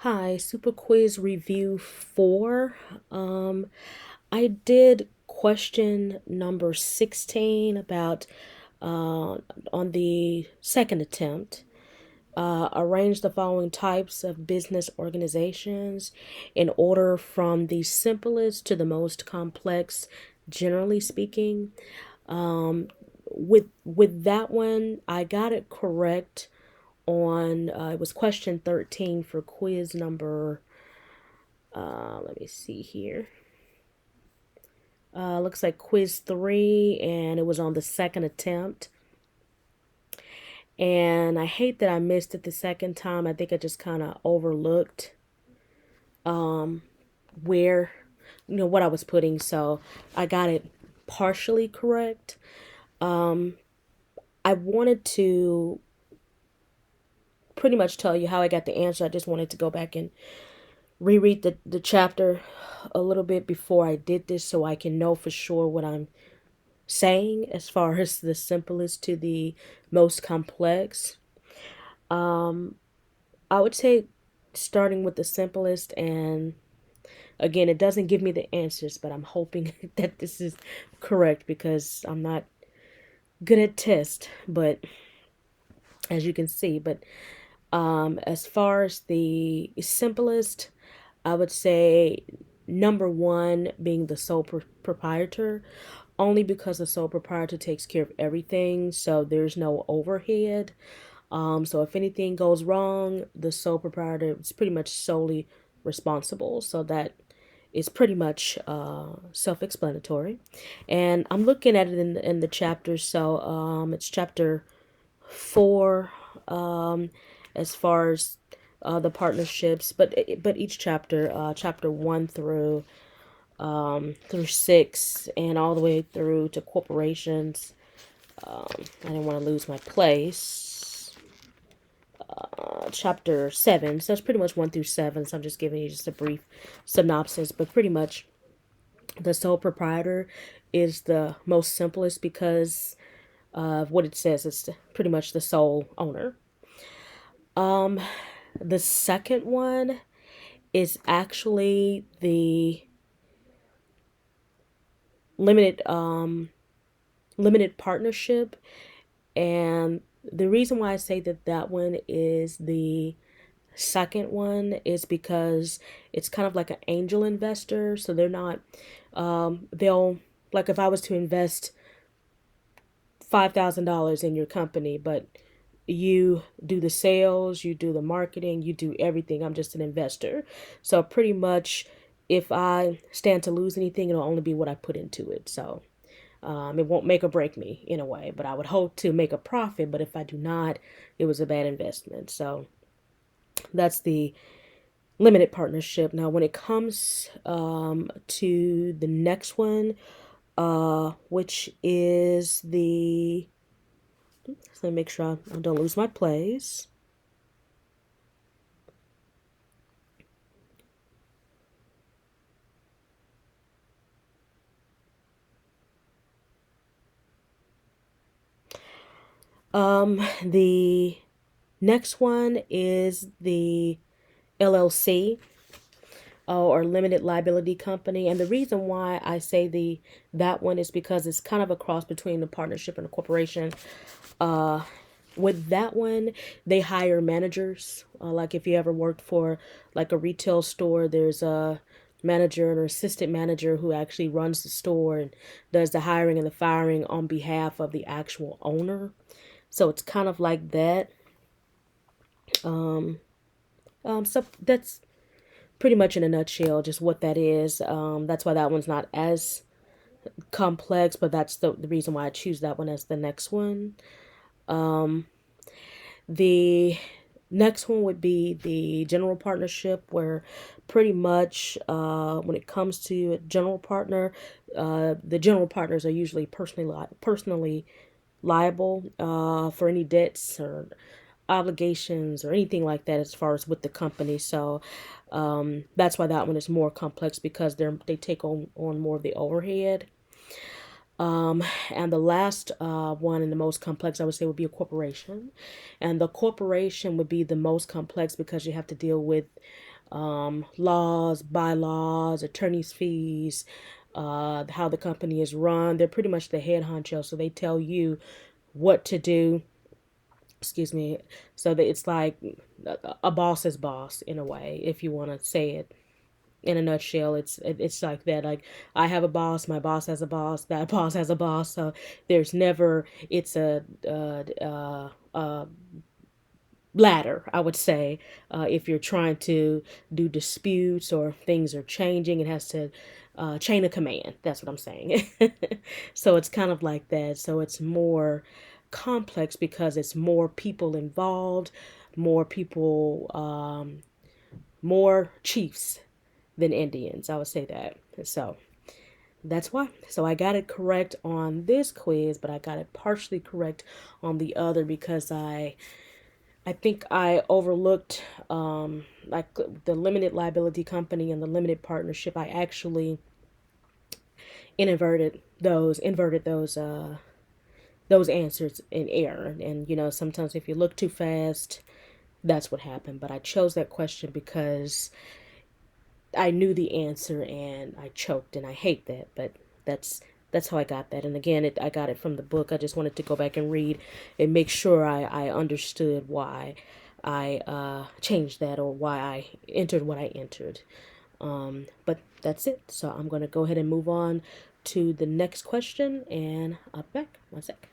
Hi, Super Quiz Review 4. I did question number 16 about on the second attempt. Arrange the following types of business organizations in order from the simplest to the most complex, generally speaking. Um, with that one, I got it correct on it was question 13 for quiz number let me see here. Looks like quiz 3, and it was on the second attempt. And I hate that I missed it the second time. I think I just kind of overlooked where, what I was putting. So I got it partially correct. I wanted to pretty much tell you how I got the answer. I just wanted to go back and reread the chapter a little bit before I did this so I can know for sure what I'm saying as far as the simplest to the most complex. I would say starting with the simplest, and again, it doesn't give me the answers, but I'm hoping that this is correct because I'm not good at tests, but as you can see, but as far as the simplest, I would say number one being the sole proprietor, only because the sole proprietor takes care of everything, so there's no overhead. So if anything goes wrong, the sole proprietor is pretty much solely responsible. So that is pretty much self-explanatory. And I'm looking at it in the chapter. So it's chapter 4 as far as the partnerships, but each chapter, chapter 1 through 6, and all the way through to corporations. I didn't want to lose my place. Chapter 7, so it's pretty much 1 through 7. So I'm just giving you just a brief synopsis, but pretty much the sole proprietor is the most simplest because of what it says. It's pretty much the sole owner. The second one is actually the limited limited partnership, and the reason why I say that that one is the second one is because it's kind of like an angel investor. So they're not they'll, like, if I was to invest $5,000 in your company, but you do the sales, you do the marketing, you do everything. I'm just an investor. So pretty much if I stand to lose anything, it'll only be what I put into it. So it won't make or break me in a way, but I would hope to make a profit. But if I do not, it was a bad investment. So that's the limited partnership. Now, when it comes to the next one, which is the, let me make sure I don't lose my place. The next one is the LLC, or limited liability company. And the reason why I say the that one is because it's kind of a cross between the partnership and a corporation. With that one, they hire managers. Like if you ever worked for like a retail store, there's a manager or assistant manager who actually runs the store and does the hiring and the firing on behalf of the actual owner. So it's kind of like that. So that's pretty much in a nutshell just what that is. That's why that one's not as complex, but that's the reason why I choose that one as the next one. The next one would be the general partnership, where pretty much when it comes to a general partner, the general partners are usually personally liable for any debts or obligations or anything like that as far as with the company. So that's why that one is more complex because they take on more of the overhead. And the last one and the most complex, I would say, would be a corporation. And the corporation would be the most complex because you have to deal with laws, bylaws, attorney's fees, how the company is run. They're pretty much the head honcho, so they tell you what to do. Excuse me. So that it's like a boss's boss in a way, if you want to say it in a nutshell. It's like that. Like, I have a boss, my boss has a boss, that boss has a boss. So there's never, it's a ladder, I would say. If you're trying to do disputes or things are changing, it has to chain of command. That's what I'm saying. So it's kind of like that. So it's more complex because it's more people involved, more people, more chiefs than Indians. I would say that. So that's why. So I got it correct on this quiz, but I got it partially correct on the other because I think I overlooked like the limited liability company and the limited partnership. I actually inverted those answers in error. And you know, sometimes if you look too fast, that's what happened. But I chose that question because I knew the answer and I choked, and I hate that, but that's how I got that. And again, I got it from the book. I just wanted to go back and read and make sure I understood why I changed that, or why I entered what I entered. But that's it. So I'm going to go ahead and move on to the next question, and I'll be back. 1 sec.